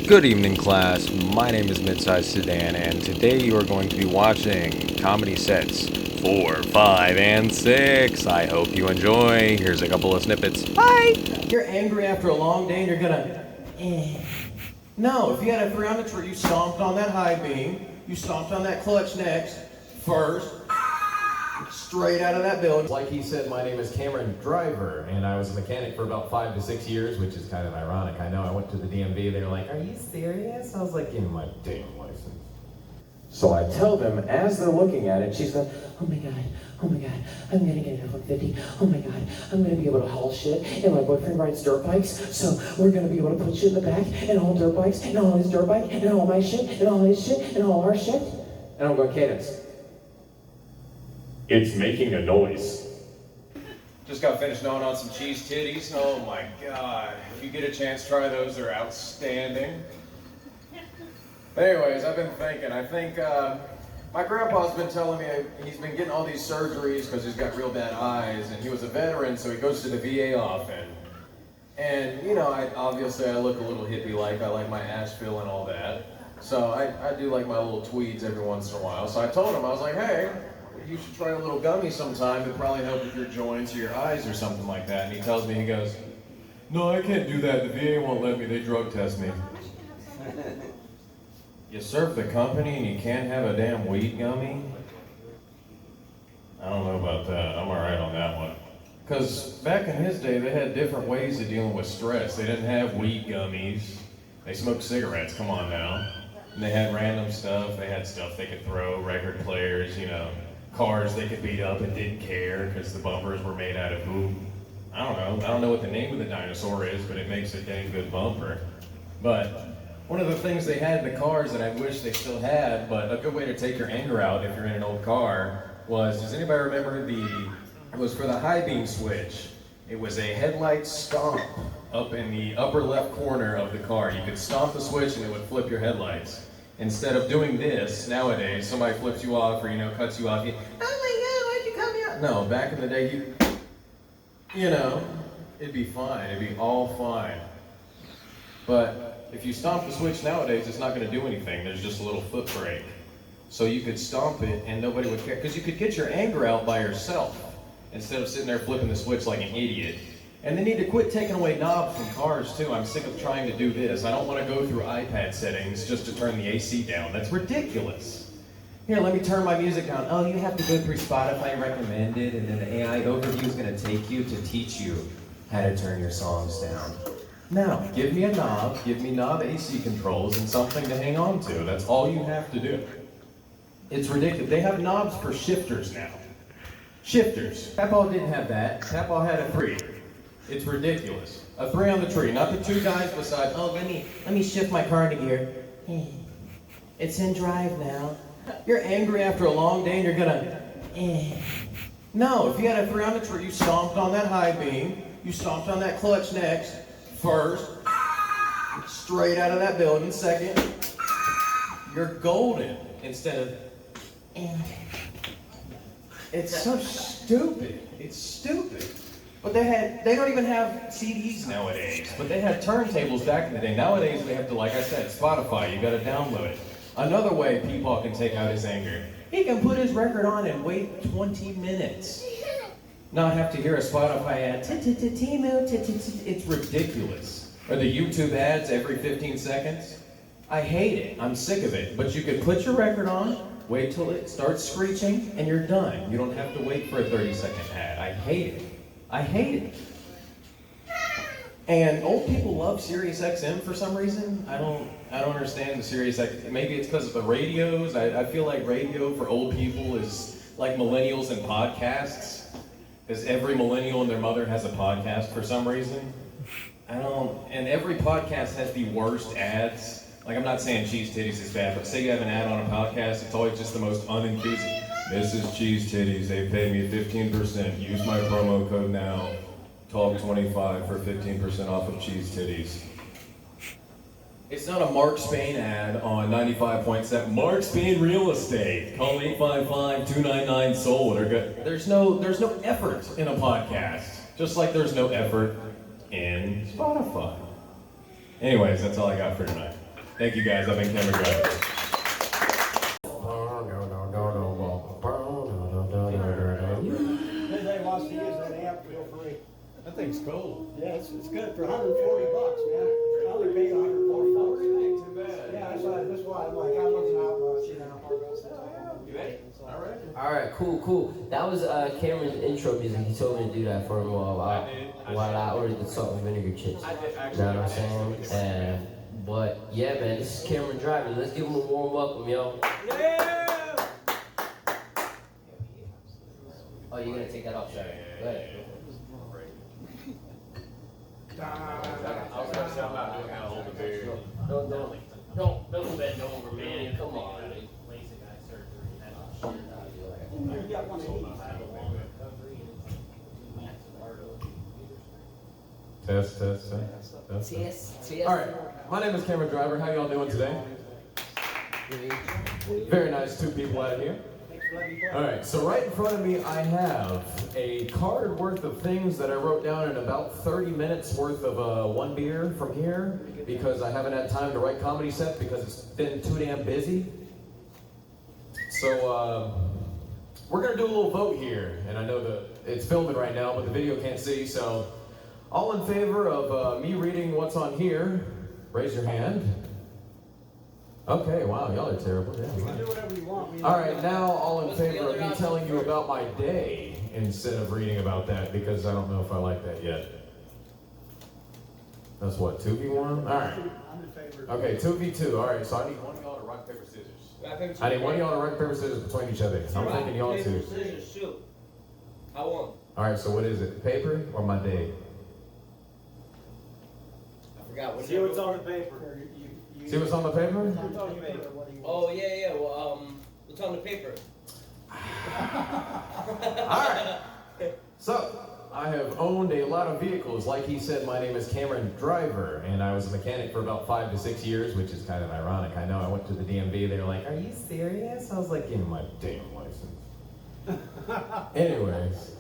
Good evening, class. My name is MIDSIZEDSEDAN, and today you are going to be watching comedy sets 4, 5, and 6. I hope you enjoy. Here's a couple of snippets. Hi! You're angry after a long day and you're gonna, No, if you had a 3 on the tree, you stomped on that high beam, you stomped on that clutch next, first, straight out of that building. Like he said, my name is Cameron Driver, and I was a mechanic for about 5 to 6 years, which is kind of ironic. I know I went to the DMV, they were like, "Are you serious?" I was like, "Give me my damn license." So I tell them as they're looking at it, she's going, oh my god, I'm gonna get an F-150. Oh my god, I'm gonna be able to haul shit. And my boyfriend rides dirt bikes, so we're gonna be able to put shit in the back and haul dirt bikes and all his dirt bike and all my shit and all his shit and all our shit. And I'm going, Cadence, it's making a noise. Just got finished gnawing on some cheese titties. Oh my god. If you get a chance, try those. They're outstanding. Anyways, I've been thinking. I think my grandpa's been telling me he's been getting all these surgeries because he's got real bad eyes, and he was a veteran, so he goes to the VA often. And, you know, obviously I look a little hippie-like. I like my Asheville and all that. So I do like my little tweeds every once in a while. So I told him, I was like, hey, you should try a little gummy sometime. It'd probably help with your joints or your eyes or something like that. And he tells me, he goes, no, I can't do that. The VA won't let me. They drug test me. You serve the company and you can't have a damn weed gummy? I don't know about that. I'm all right on that one. Because back in his day, they had different ways of dealing with stress. They didn't have weed gummies. They smoked cigarettes, come on now. And they had random stuff. They had stuff they could throw, record players, you know, cars they could beat up and didn't care because the bumpers were made out of who? I don't know what the name of the dinosaur is, but it makes a dang good bumper. But one of the things they had in the cars that I wish they still had, but a good way to take your anger out if you're in an old car, was, does anybody remember it was for the high beam switch. It was a headlight stomp up in the upper left corner of the car. You could stomp the switch and it would flip your headlights. Instead of doing this, nowadays, somebody flips you off or, you know, cuts you off, oh my god, why'd you cut me off? No, back in the day, you know, it'd be fine. It'd be all fine. But if you stomp the switch nowadays, it's not going to do anything. There's just a little foot brake. So you could stomp it and nobody would care. Because you could get your anger out by yourself instead of sitting there flipping the switch like an idiot. And they need to quit taking away knobs from cars too. I'm sick of trying to do this. I don't want to go through iPad settings just to turn the AC down. That's ridiculous. Here, let me turn my music down. Oh, you have to go through Spotify recommended, and then the AI overview is going to take you to teach you how to turn your songs down. Now, give me a knob, give me knob AC controls and something to hang on to. That's all you have to do. It's ridiculous. They have knobs for shifters now. Shifters. Papaw didn't have that. Papaw had a 3. It's ridiculous. A 3 on the tree, not the 2 guys beside, oh, let me shift my car into gear. It's in drive now. You're angry after a long day and you're gonna, No, if you had a 3 on the tree, you stomped on that high beam, you stomped on that clutch next, first, straight out of that building, second, you're golden instead of, It's so stupid. It's stupid. But they don't even have CDs nowadays, but they had turntables back in the day. Nowadays they have to, like I said, Spotify, you gotta download it. Another way Peepaw can take out his anger, he can put his record on and wait 20 minutes. Not have to hear a Spotify ad, it's ridiculous. Or the YouTube ads every 15 seconds. I hate it, I'm sick of it. But you could put your record on, wait till it starts screeching, and you're done. You don't have to wait for a 30-second ad. I hate it. I hate it. And old people love Sirius XM for some reason. I don't understand the Sirius XM. Maybe it's because of the radios. I feel like radio for old people is like millennials and podcasts. Because every millennial and their mother has a podcast for some reason. And every podcast has the worst ads. Like, I'm not saying cheese titties is bad, but say you have an ad on a podcast, it's always just the most unenthusiastic. This is cheese titties, they paid me 15%, use my promo code now, TALK25 for 15% off of cheese titties. It's not a Mark Spain ad on 95.7, Mark Spain Real Estate, call 855-299-SOLD. There's no effort in a podcast, just like there's no effort in Spotify. Anyways, that's all I got for tonight. Thank you guys. I've been camera driver. Anybody wants to use that amp, feel free. That thing's cool. Yeah, it's good for $140, man. I only paid $140. Too bad. Yeah, that's why I'm like, I wasn't out much, you know. You ready? All right. All right, cool. That was Cameron's intro music. He told me to do that for him while I ordered the salt and vinegar chips. I did actually. You know what I'm saying? But yeah, man, this is Cameron driving. Let's give him a warm welcome, yo. Yeah! Oh, you're gonna take that off, Shaq? Go ahead. I was gonna say I'm not doing how to hold the beer. Don't bend over, man. Come on. You got one of these. Test. All right, my name is Cameron Driver. How y'all doing today? Very nice, two people out here. All right, so right in front of me, I have a card worth of things that I wrote down in about 30 minutes worth of one beer from here because I haven't had time to write comedy sets because it's been too damn busy. So we're gonna do a little vote here, and I know that it's filming right now, but the video can't see. So, all in favor of me reading what's on here, raise your hand. Okay, wow, y'all are terrible. Yeah, You can do whatever you want. all right, now all in favor of me telling you about my day instead of reading about that because I don't know if I like that yet. That's what, 2v1? All right. I'm in favor. Okay, 2v2. All right, so I need one of y'all to rock, paper, scissors. I need one of y'all to rock, paper, scissors between each other. I'm thinking y'all two. Scissors, shoot. I won. All right, so what is it, paper or my day? I forgot what. See what's on the paper. See what's on the paper? What's on the paper? What do you want? Oh yeah. Well, what's on the paper? All right. So, I have owned a lot of vehicles. Like he said, my name is Cameron Driver, and I was a mechanic for about 5 to 6 years, which is kind of ironic. I know I went to the DMV, they were like, "Are you serious?" I was like, "Give me my damn license." Anyways,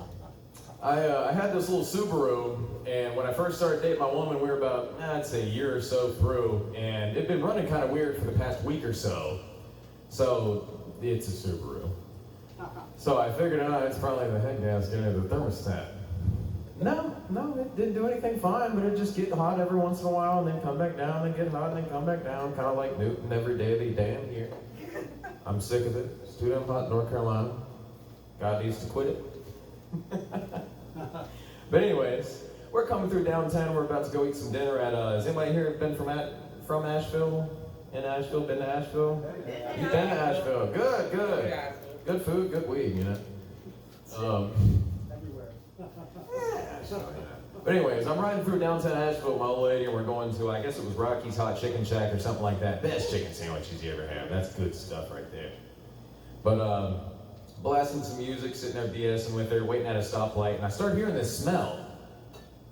I had this little Subaru, and when I first started dating my woman, we were about, I'd say a year or so through, and it'd been running kind of weird for the past week or so. So, it's a Subaru. So I figured out it's probably the head gasket or the thermostat. No, it didn't do anything fine, but it just get hot every once in a while and then come back down, then get hot and then come back down, kind of like Newton every day of the damn year. I'm sick of it. It's too damn hot in North Carolina. God needs to quit it. But anyways, we're coming through downtown. We're about to go eat some dinner at, has anybody here been from Asheville? In Asheville? Been to Asheville? You've been to Asheville. Good. Good food, good weed, you know? Everywhere. But anyways, I'm riding through downtown Asheville with my old lady, and we're going to, I guess it was Rocky's Hot Chicken Shack or something like that. Best chicken sandwiches you ever had. That's good stuff right there. But blasting some music, sitting there BSing with her, waiting at a stoplight, and I started hearing this smell.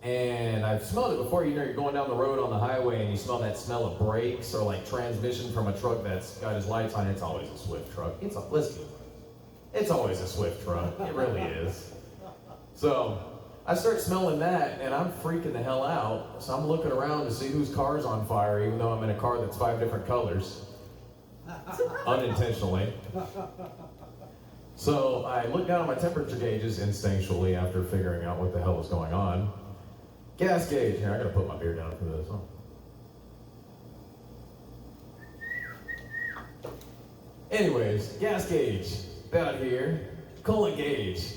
And I've smelled it before. You know, you're going down the road on the highway and you smell that smell of brakes or like transmission from a truck that's got his lights on. It's always a Swift truck. It's always a Swift truck. It really is. So I start smelling that and I'm freaking the hell out. So I'm looking around to see whose car's on fire, even though I'm in a car that's 5 different colors. Unintentionally. So I look down at my temperature gauges instinctually after figuring out what the hell was going on. Gas gauge. Here, I gotta put my beer down for this. Anyways, gas gauge, about here. Coolant gauge,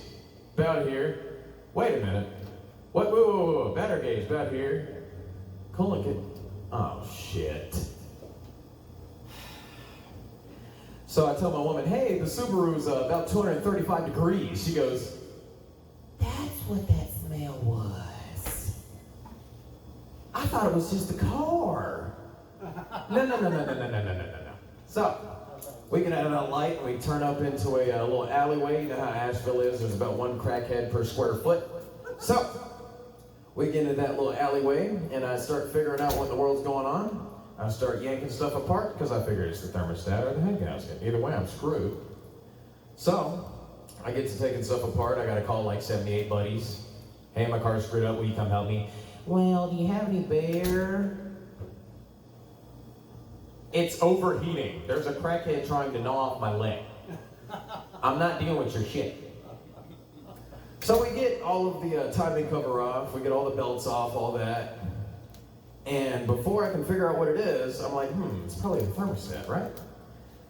about here. Wait a minute. What? Whoa. Battery gauge, about here. Coolant gauge. Oh, shit. So I tell my woman, hey, the Subaru's about 235 degrees. She goes, that's what that smell was. I thought it was just a car. No. So, we get out of that light and we turn up into a little alleyway. You know how Asheville is, there's about 1 crackhead per square foot. So, we get into that little alleyway and I start figuring out what in the world's going on. I start yanking stuff apart because I figure it's the thermostat or the head gasket. Either way, I'm screwed. So, I get to taking stuff apart. I gotta call like 78 buddies. Hey, my car's screwed up, will you come help me? Well, do you have any beer? It's overheating. There's a crackhead trying to gnaw off my leg. I'm not dealing with your shit. So we get all of the timing cover off, we get all the belts off, all that. And before I can figure out what it is, I'm like, it's probably a thermostat, right?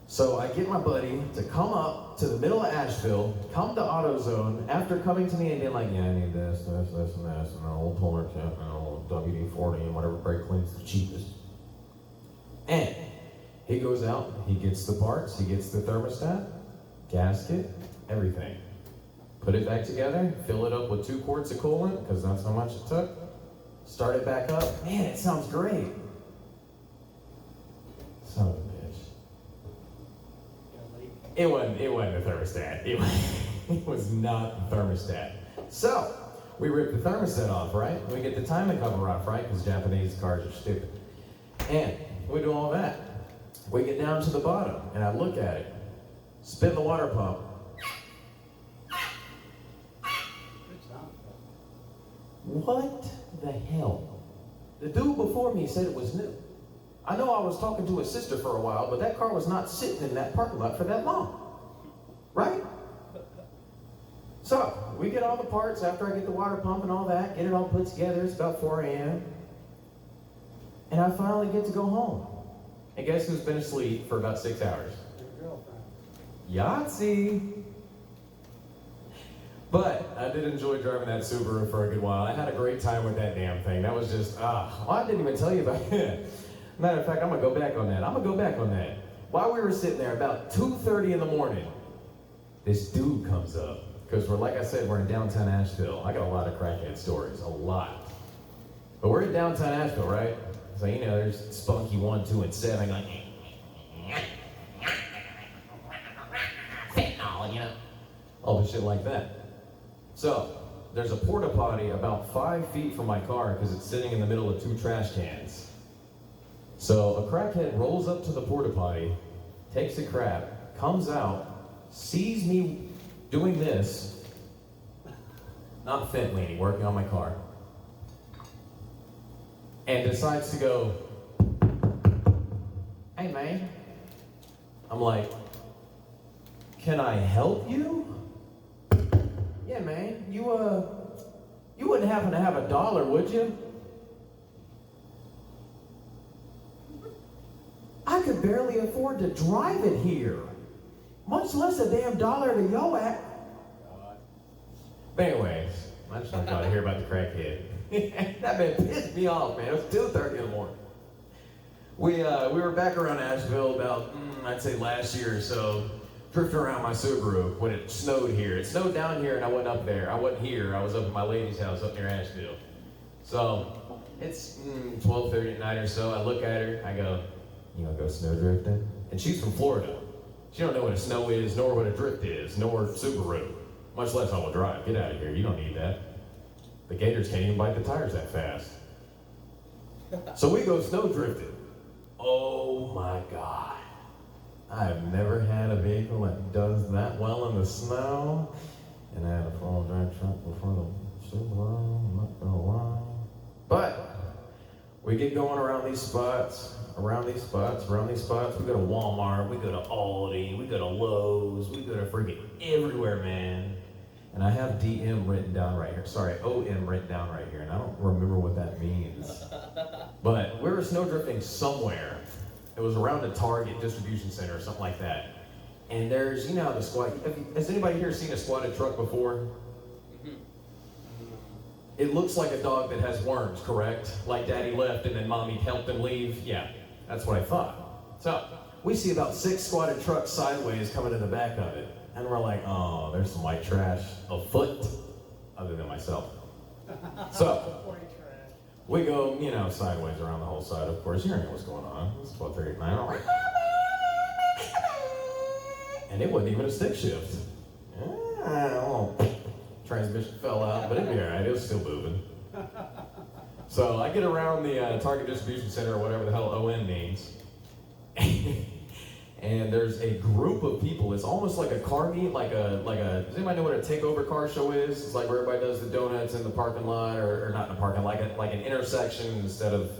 So I get my buddy to come up to the middle of Asheville, come to AutoZone, after coming to me and being like, yeah, I need this, and this, and an old puller tip, and an old WD-40, and whatever brake clean's the cheapest. And he goes out, he gets the parts, he gets the thermostat, gasket, everything. Put it back together, fill it up with 2 quarts of coolant, because that's how much it took. Start it back up. Man, it sounds great. Son of a bitch. It wasn't the thermostat. It was not the thermostat. So, we rip the thermostat off, right? We get the timing cover off, right? Because Japanese cars are stupid. And we do all that. We get down to the bottom, and I look at it. Spin the water pump. What the hell? The dude before me said it was new. I know I was talking to his sister for a while, but that car was not sitting in that parking lot for that long. Right? So, we get all the parts after I get the water pump and all that, get it all put together. It's about 4 a.m. And I finally get to go home. And guess who's been asleep for about 6 hours? Your girlfriend. Yahtzee! But I did enjoy driving that Subaru for a good while. I had a great time with that damn thing. That was just, well, I didn't even tell you about it. Matter of fact, I'm gonna go back on that. While we were sitting there, about 2:30 in the morning, this dude comes up. Because like I said, we're in downtown Asheville. I got a lot of crackhead stories, a lot. But we're in downtown Asheville, right? So, you know, there's Spunky 1, 2, and 7, like, fentanyl, you know? All the shit like that. So, there's a porta potty about 5 feet from my car because it's sitting in the middle of 2 trash cans. So, a crackhead rolls up to the porta potty, takes a crap, comes out, sees me doing this, not fent leaning, working on my car, and decides to go, hey man. I'm like, can I help you? Yeah, man, you wouldn't happen to have $1, would you? I could barely afford to drive it here, much less a damn $1 to yo at. But anyways, I just want y'all to hear about the crackhead. That man pissed me off, man. It was 2:30 in the morning. We were back around Asheville about, I'd say last year or so, drifting around my Subaru when it snowed here. It snowed down here and I went up there. I wasn't here. I was up at my lady's house up near Asheville. So it's 12:30 at night or so. I look at her. I go, you wanna go snow drifting? And she's from Florida. She don't know what a snow is, nor what a drift is, nor Subaru. Much less all-wheel drive. Get out of here. You don't need that. The gators can't even bite the tires that fast. So we go snow drifting. Oh my God. I have never had a vehicle that does that well in the snow. And I had a four-wheel drive truck before the Subaru, I'm not gonna lie. But we get going around these spots. We go to Walmart, we go to Aldi, we go to Lowe's, we go to freaking everywhere, man. And I have DM written down right here. Sorry, OM written down right here, and I don't remember what that means. But we were snow drifting somewhere. It was around a Target distribution center or something like that. And there's, you know, the squad. Has anybody here seen a squatted truck before? It looks like a dog that has worms, correct? Like daddy left and then mommy helped him leave? Yeah, that's what I thought. So, we see about 6 squatted trucks sideways coming in the back of it. And we're like, oh, there's some white trash afoot, other than myself. So, we go, you know, sideways around the whole side, of course. You already know what's going on. It's 12:30 at night. And it wasn't even a stick shift. Transmission fell out, but it'd be all right. It was still moving. So I get around the Target distribution center, or whatever the hell ON means, and there's a group of people. It's almost like a car meet, like a. Does anybody know what a takeover car show is? It's like where everybody does the donuts in the parking lot, or not in the parking, like an intersection instead of,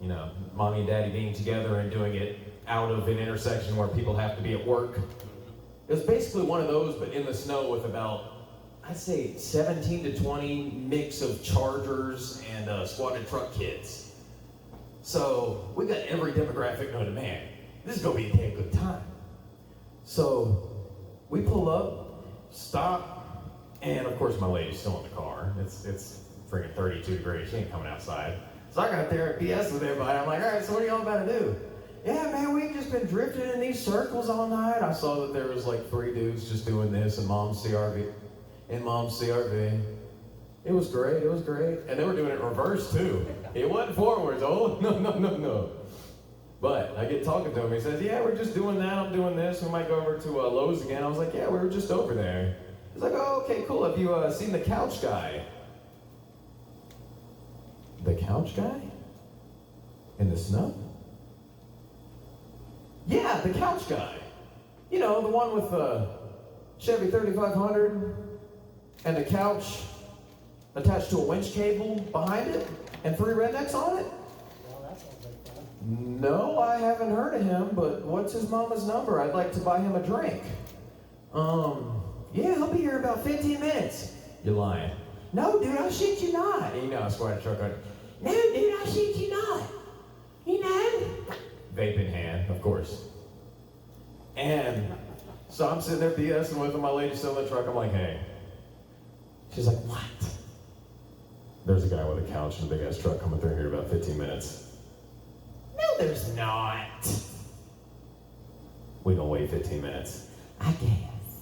you know, mommy and daddy being together and doing it out of an intersection where people have to be at work. It was basically one of those, but in the snow with about, I'd say 17 to 20 mix of Chargers and squatted truck kids. So we got every demographic known to man. This is gonna be a damn good time. So we pull up, stop, and of course my lady's still in the car. It's freaking 32 degrees, she ain't coming outside. So I got there at BS with everybody. I'm like, all right, so what are y'all about to do? Yeah, man, we've just been drifting in these circles all night. I saw that there was like 3 dudes just doing this in Mom's CRV. It was great, it was great. And they were doing it in reverse too. It wasn't forwards, oh, no. But I get talking to him, he says, yeah, we're just doing that, I'm doing this. We might go over to Lowe's again. I was like, yeah, we were just over there. He's like, oh, okay, cool. Have you seen the couch guy? The couch guy? In the snow? Yeah, the couch guy. You know, the one with the Chevy 3500 and the couch attached to a winch cable behind it and 3 rednecks on it? Well, that sounds like fun. No, I haven't heard of him, but what's his mama's number? I'd like to buy him a drink. Yeah, he'll be here about 15 minutes. You're lying. No, dude, I shit you not. You know, I squatted truck on. No, dude, I shit you not. You know? Vape in hand, of course. And so I'm sitting there BSing with him, my lady's still in the truck, I'm like, hey. She's like, what? There's a guy with a couch and a big ass truck coming through here in about 15 minutes. No, there's not. We gonna wait 15 minutes. I guess.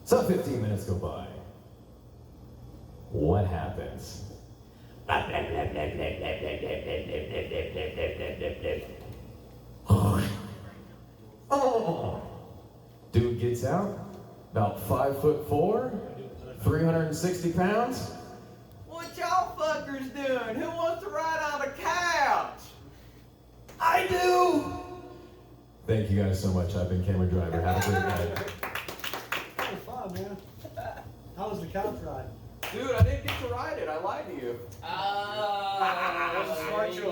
So 15 minutes go by. What happens? Oh. Dude gets out, about 5'4", 360 pounds. What y'all fuckers doing? Who wants to ride on a couch? I do! Thank you guys so much. I've been camera driver. Have a great night. That was fun, man. How was the couch ride? Dude, I didn't get to ride it. I lied to you. Smart choice.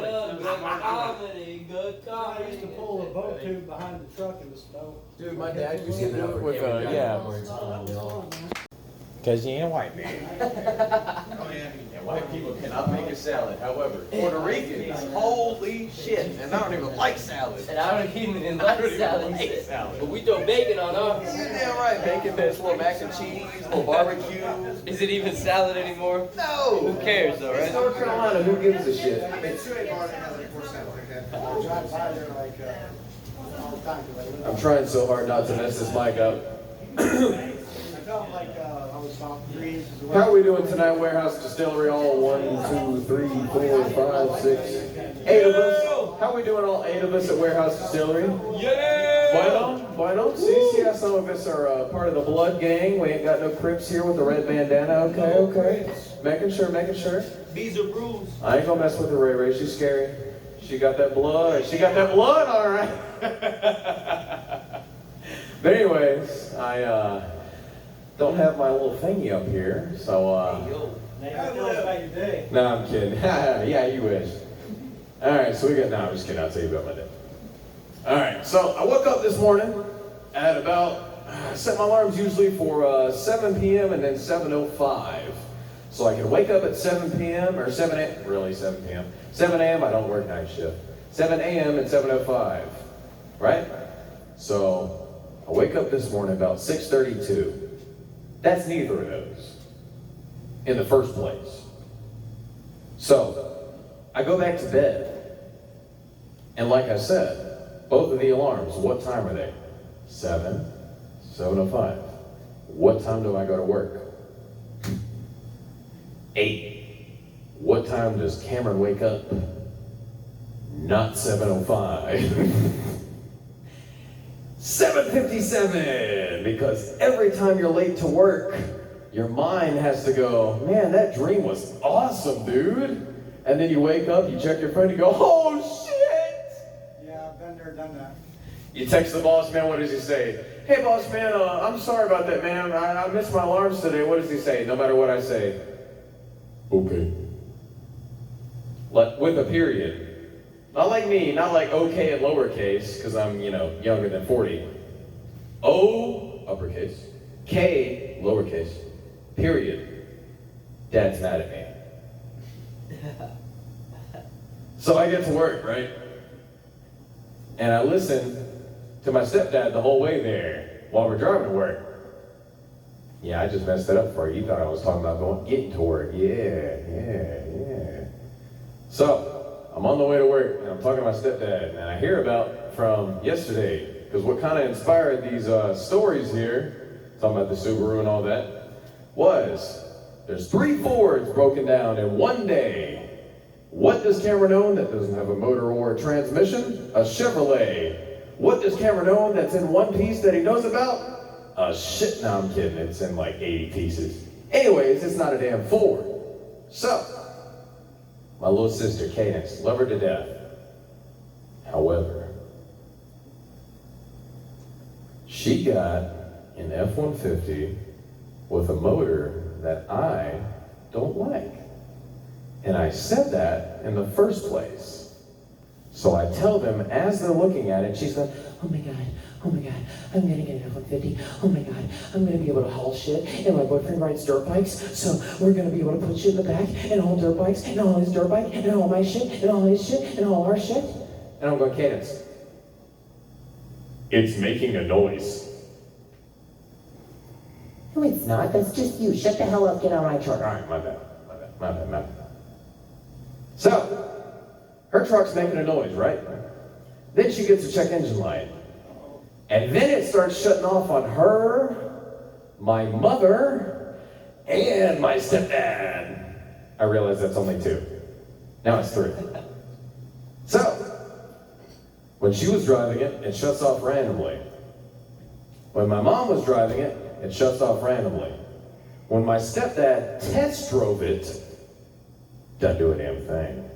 Good comedy, good I used to comedy. pull a boat tube behind the truck in the snow. Dude, my dad used to Getting do up it for with, camera driver. yeah. Oh, that was fun, man. Because you ain't a white man. And white people cannot make a salad. However, Puerto Ricans, holy shit. And I don't even like salad. And I don't even I like don't even salad. like salad. But we throw bacon on ours. You're damn right. Bacon bits, little mac and cheese, little barbecue. Is it even salad anymore? No! Who cares though, It's right? North Carolina. Who gives a shit? I drive by there like all the time. 'Cause I live I'm trying so hard not to mess this mic up. I felt like I was about 3 inches away. How are we doing tonight, Warehouse Distillery? All 1, 2, 3, 4, 5, 6, 8 of us. How are we doing, all 8 of us at Warehouse Distillery? Yeah! Bueno. See how some of us are part of the blood gang. We ain't got no Crips here with the red bandana. Okay. Making sure. These are bruised. I ain't gonna mess with her, Ray. She's scary. She got that blood, all right. But anyways, I don't have my little thingy up here, so Nate, tell us about your day. no, I'm kidding. Yeah, you wish. All right, so no, I'm just kidding. I'll tell you about my day. All right, so I woke up this morning at about, I set my alarms usually for 7 p.m. and then 7:05. So I can wake up at 7 p.m. or 7 a.m. Really, 7 p.m. 7 a.m. I don't work night shift. 7 a.m. and 7:05, right? So I wake up this morning about 6:32. That's neither of those in the first place. So I go back to bed. And like I said, both of the alarms, what time are they? 7:05. What time do I go to work? 8. What time does Cameron wake up? Not 7:05. 7:57, because every time you're late to work, your mind has to go, man, that dream was awesome, dude. And then you wake up, you check your phone, you go, oh shit. Yeah, I've been there, done that. You text the boss man, what does he say? Hey boss man, I'm sorry about that, man. I missed my alarms today. What does he say? No matter what I say. Okay. With a period. Not like me, not like OK in lowercase, because I'm, younger than 40. O, uppercase. K, lowercase. Period. Dad's mad at me. So I get to work, right? And I listen to my stepdad the whole way there while we're driving to work. Yeah, I just messed it up for you. You thought I was talking about getting to work. Yeah. So, I'm on the way to work, and I'm talking to my stepdad, and I hear about from yesterday, because what kind of inspired these stories here, talking about the Subaru and all that, was there's 3 Fords broken down in one day. What does Cameron own that doesn't have a motor or a transmission? A Chevrolet. What does Cameron own that's in one piece that he knows about? No, I'm kidding. It's in like 80 pieces. Anyways, it's not a damn Ford. So, my little sister, Cadence, love her to death. However, she got an F-150 with a motor that I don't like. And I said that in the first place. So I tell them as they're looking at it, she's like, oh my God, I'm gonna get an F-150. Oh my God, I'm gonna be able to haul shit. And my boyfriend rides dirt bikes, so we're gonna be able to put shit in the back and haul dirt bikes and haul his dirt bike and haul my shit and haul his shit and haul our shit. And I'm going, Cadence, it's making a noise. No, it's not. That's just you. Shut the hell up. Get out of my truck. All right, my bad. So, her truck's making a noise, right? Then she gets a check engine light. And then it starts shutting off on her, my mother, and my stepdad. I realize that's only 2. Now it's 3. So, when she was driving it, it shuts off randomly. When my mom was driving it, it shuts off randomly. When my stepdad test drove it, doesn't do a damn thing.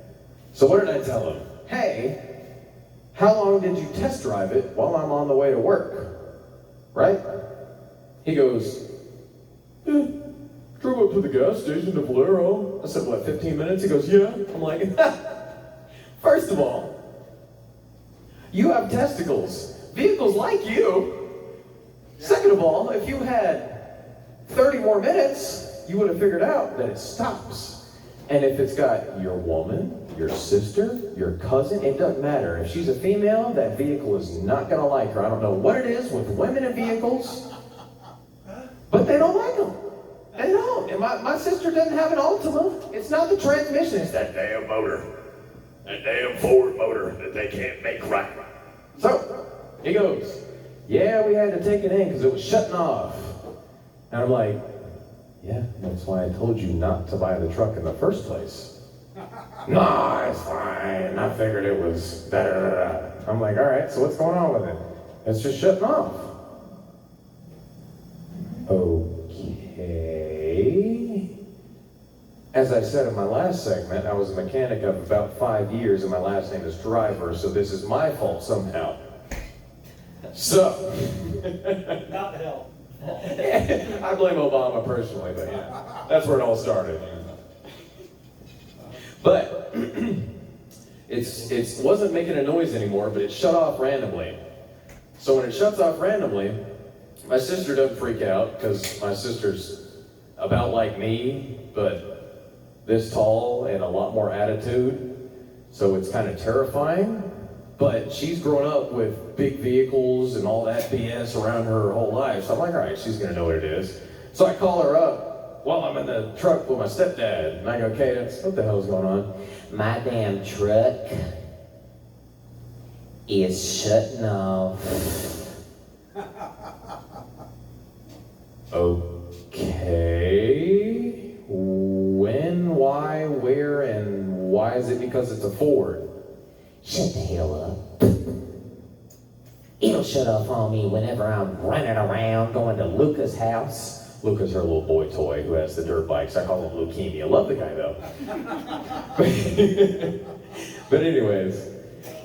So what did I tell him? Hey, how long did you test drive it while I'm on the way to work? Right? He goes, drove up to the gas station to Valero. I said, what, 15 minutes? He goes, yeah. I'm like, first of all, you have testicles. Vehicles like you. Second of all, if you had 30 more minutes, you would have figured out that it stops. And if it's got your woman, your sister, your cousin, it doesn't matter. If she's a female, that vehicle is not going to like her. I don't know what it is with women in vehicles, but they don't like them. They don't. And my sister doesn't have an Altima. It's not the transmission. It's that damn motor. That damn Ford motor that they can't make right. So, he goes, yeah, we had to take it in because it was shutting off. And I'm like, yeah, that's why I told you not to buy the truck in the first place. No, it's fine. I figured it was da-da-da-da. I'm like, all right, so what's going on with it? It's just shutting off. Okay. As I said in my last segment, I was a mechanic of about 5 years, and my last name is Driver, so this is my fault somehow. So. Not the hell. I blame Obama personally, but yeah, that's where it all started. But it wasn't making a noise anymore, but it shut off randomly. So when it shuts off randomly, my sister doesn't freak out because my sister's about like me, but this tall and a lot more attitude. So it's kind of terrifying. But she's grown up with big vehicles and all that BS around her whole life. So I'm like, all right, she's going to know what it is. So I call her up while I'm in the truck with my stepdad. And I go, Cadence, what the hell's going on? My damn truck is shutting off. Okay. When, why, where, and why is it because it's a Ford? Shut the hell up. It'll shut off on me whenever I'm running around going to Luca's house. Luca's her little boy toy who has the dirt bikes. I call him Leukemia. Love the guy though. But anyways.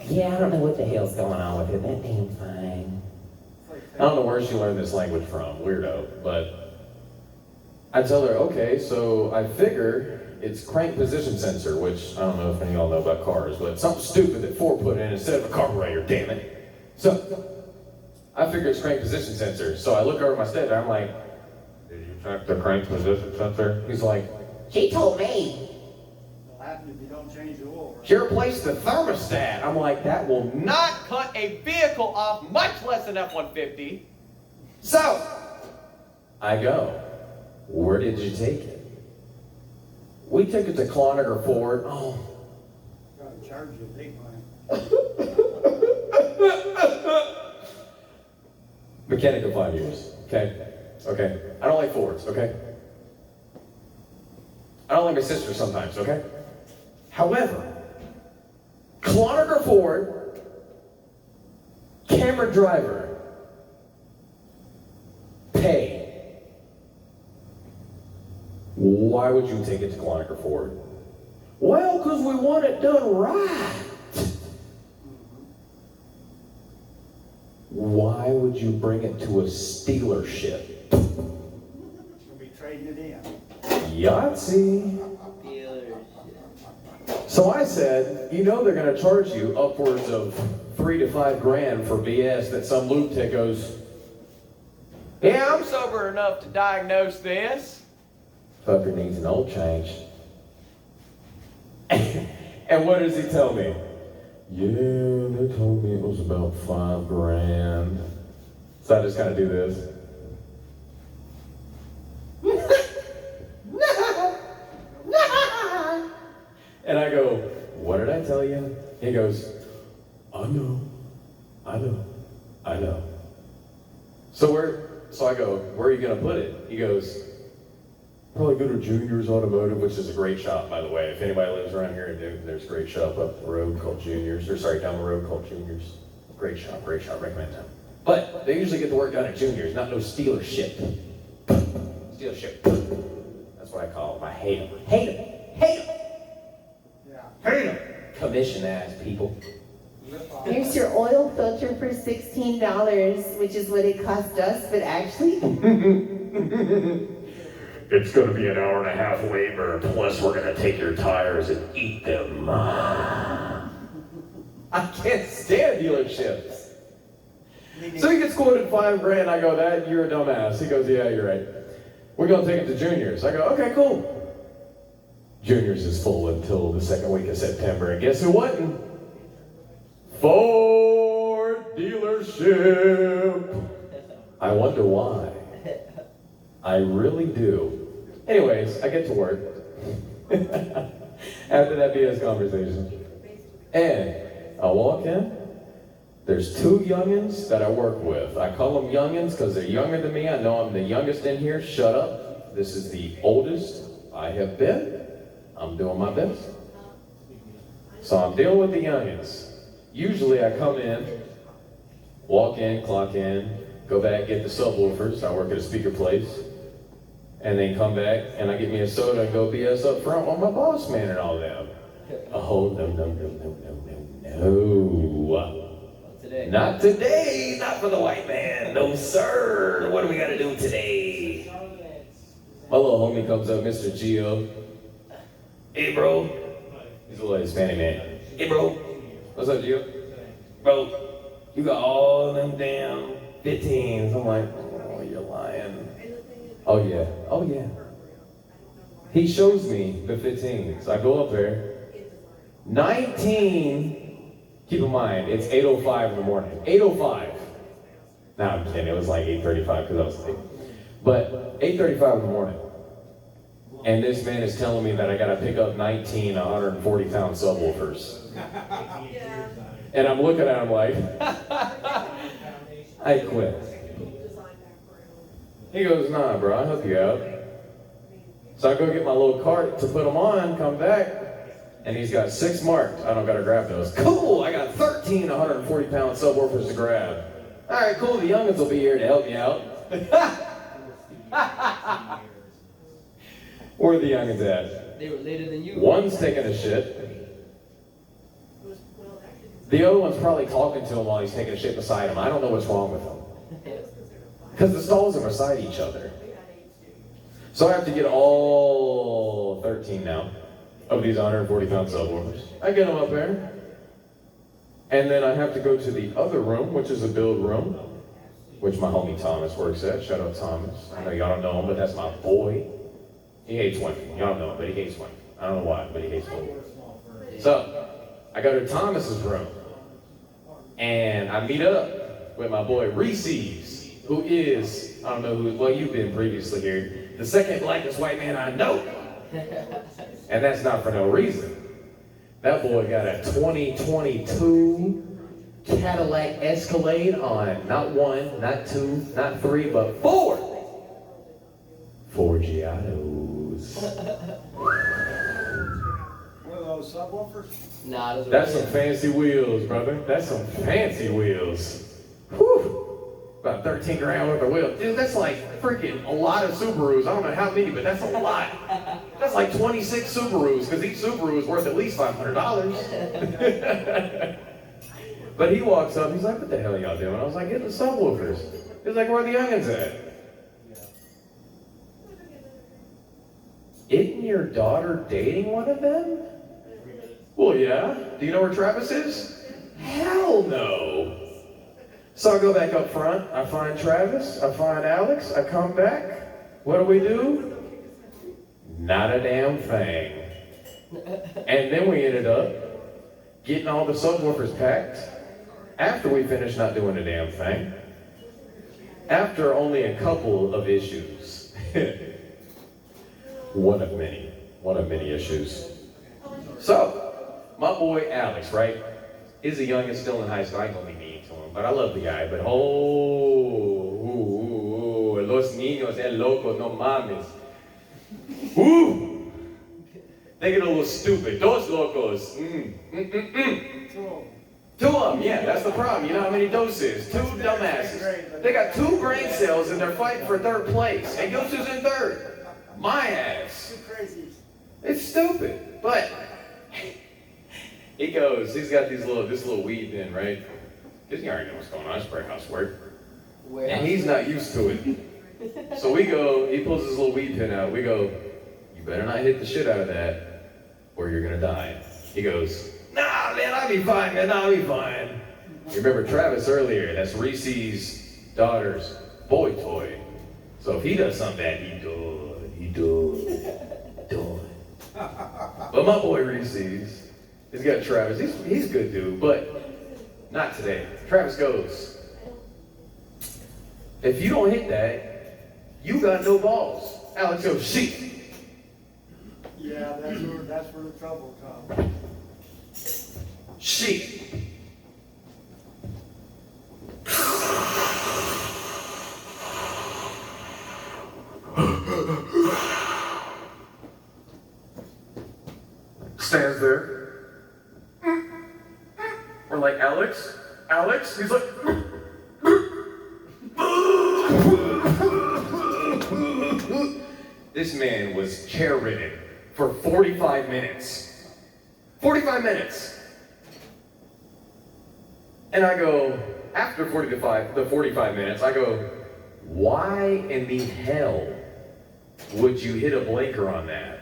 Yeah, I don't know what the hell's going on with it. That damn thing. I don't know where she learned this language from. Weirdo. But I tell her, okay, so I figure it's crank position sensor, which I don't know if any of y'all know about cars, but something stupid that Ford put in instead of a carburetor, damn it. So, I figure it's crank position sensor. So I look over my stepdad, I'm like, did you check the crank position sensor? He's like, She told me. It'll happen if you don't change the oil. Right? she replaced the thermostat. I'm like, that will not Cut a vehicle off much less than F-150. So, I go, where did you take it? We took it to Cloninger Ford. Oh. Gotta charge you big money. Mechanic of 5 years, okay? Okay. I don't like Fords, okay? I don't like my sister sometimes, okay? However, Cloninger Ford, camera driver, pay. Why would you take it to Cloninger Ford? Well, because we want it done right. Why would you bring it to a dealership? You'll be trading it in. Yahtzee. So I said, you know they're going to charge you upwards of $3 to $5 grand for BS that some lube tech goes, Yeah, I'm sober enough to diagnose this. fucker needs an oil change. And what does he tell me? Yeah, they told me it was about $5 grand. So I just kind of do this. And I go, what did I tell you? He goes, I know. So I go, where are you gonna put it? He goes, probably go to Junior's Automotive, which is a great shop, by the way. If anybody lives around here, there's a great shop up the road called Junior's. Or sorry, down the road called Junior's. Great shop, recommend them. But they usually get the work done at Junior's, not no dealership. Dealership. That's what I call them. I hate them. Hate them. Commission ass people. Here's your oil filter for $16, which is what it cost us, but actually, It's going to be an hour and a half labor, plus we're going to take your tires and eat them. I can't stand dealerships. So he gets quoted $5 grand. I go, that you're a dumbass. He goes, yeah, you're right. We're going to take it to Junior's. I go, okay, cool. Junior's is full until the second week of September. And guess who wasn't? Ford dealership. I wonder why. I really do. Anyways, I get to work. After that BS conversation. And I walk in. There's two youngins that I work with. I call them youngins because they're younger than me. I know I'm the youngest in here. Shut up. This is the oldest I have been. I'm doing my best. So I'm dealing with the youngins. Usually I come in, walk in, clock in, go back, get the subwoofers. I work at a speaker place. And then come back and I get me a soda and go BS up front with my boss man and all them. Oh, no. Today. Not today, not for the white man. No, sir. What do we got to do today? My little homie comes up, Mr. Gio. Hey, bro. He's a little Hispanic man. Hey, bro. What's up, Gio? Bro, you got all them damn 15s. I'm like, oh, you're lying. Oh, yeah. He shows me the 15s. I go up there. 19. Keep in mind, it's 8:05 in the morning. 8:05. No, I'm kidding. It was like 8:35 because I was late. But 8:35 in the morning. And this man is telling me that I got to pick up 19 140-pound subwoofers. And I'm looking at him like, I quit. He goes, nah, bro, I'll help you out. So I go get my little cart to put them on, come back. And he's got 6 marked. I don't gotta grab those. Cool, I got 13 140-pound subwoofers to grab. All right, cool, the youngins will be here to help me out. Where are the youngins at? They were later than you. One's taking a shit. The other one's probably talking to him while he's taking a shit beside him. I don't know what's wrong with him. Because the stalls are beside each other. So I have to get all 13 now of these 140-pound subwoofers. I get them up there. And then I have to go to the other room, which is a build room, which my homie Thomas works at. Shout out Thomas. I know y'all don't know him, but that's my boy. He hates women. Y'all don't know him, but he hates women. I don't know why, but he hates women. So I go to Thomas's room, and I meet up with my boy Reese's, who is, I don't know who, well, you've been previously here, the second blackest white man I know. And that's not for no reason. That boy got a 2022 Cadillac Escalade on not one, not two, not three, but four Giatos. One of those subwoofers? Nah, That's some fancy wheels, brother. That's some fancy wheels. Whew. About 13 grand worth of wheels. Dude, that's like freaking a lot of Subarus. I don't know how many, but that's a lot. That's like 26 Subarus, because each Subaru is worth at least $500. But he walks up, he's like, what the hell are y'all doing? I was like, getting the subwoofers. He's like, where are the youngins at? Isn't your daughter dating one of them? Well, yeah. Do you know where Travis is? Hell no. So I go back up front, I find Travis, I find Alex, I come back. What do? Not a damn thing. And then we ended up getting all the subwoofers packed after we finished not doing a damn thing. After only a couple of issues. One of many issues. So, my boy Alex, right, is the youngest, still in high school. I ain't gonna be mean to him, but I love the guy. But los niños, el loco, no mames. They get a little stupid. Dos locos. Two of them, yeah, that's the problem. You know how many doses? Two dumbasses. They got 2 brain cells and they're fighting for 3rd place. And guess who's in 3rd? My ass. It's stupid, but he goes, he's got this little weed pen, right? Because you already know what's going on, it's warehouse work. And he's not used to it. So we go, he pulls his little weed pen out, we go, you better not hit the shit out of that, or you're gonna die. He goes, nah, man, I'll be fine, man, I'll be fine. You remember Travis earlier, that's Reese's daughter's boy toy. So if he does something bad, he does. But my boy Reese's, he's got Travis. He's a good dude, but not today. Travis goes, if you don't hit that, you got no balls. Alex goes, shit. Yeah, that's where the trouble comes. Shit. Stands there. We're like, Alex? He's like, this man was chair ridden for 45 minutes. 45 minutes. And I go, after the 45 minutes, I go, why in the hell would you hit a blinker on that?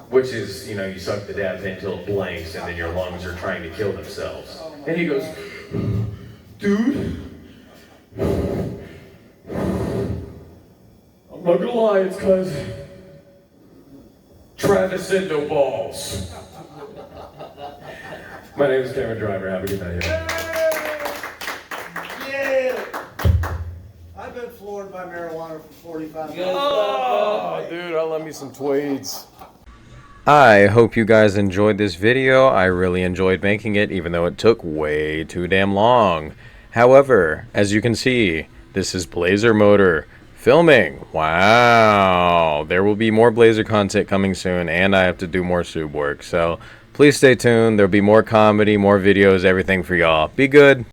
Which is, you know, you suck the dabs in until it blanks and then your lungs are trying to kill themselves. And he goes, dude, I'm not gonna lie, it's cause Travis said no balls. My name is Cameron Driver, have a good night. Yeah! I've been floored by marijuana for 45 minutes. Oh, dude, I love me some tweeds. I hope you guys enjoyed this video. I really enjoyed making it, even though it took way too damn long. However, as you can see, this is Blazer Motor filming. Wow. There will be more Blazer content coming soon, and I have to do more sub work. So please stay tuned. There'll be more comedy, more videos, everything for y'all. Be good.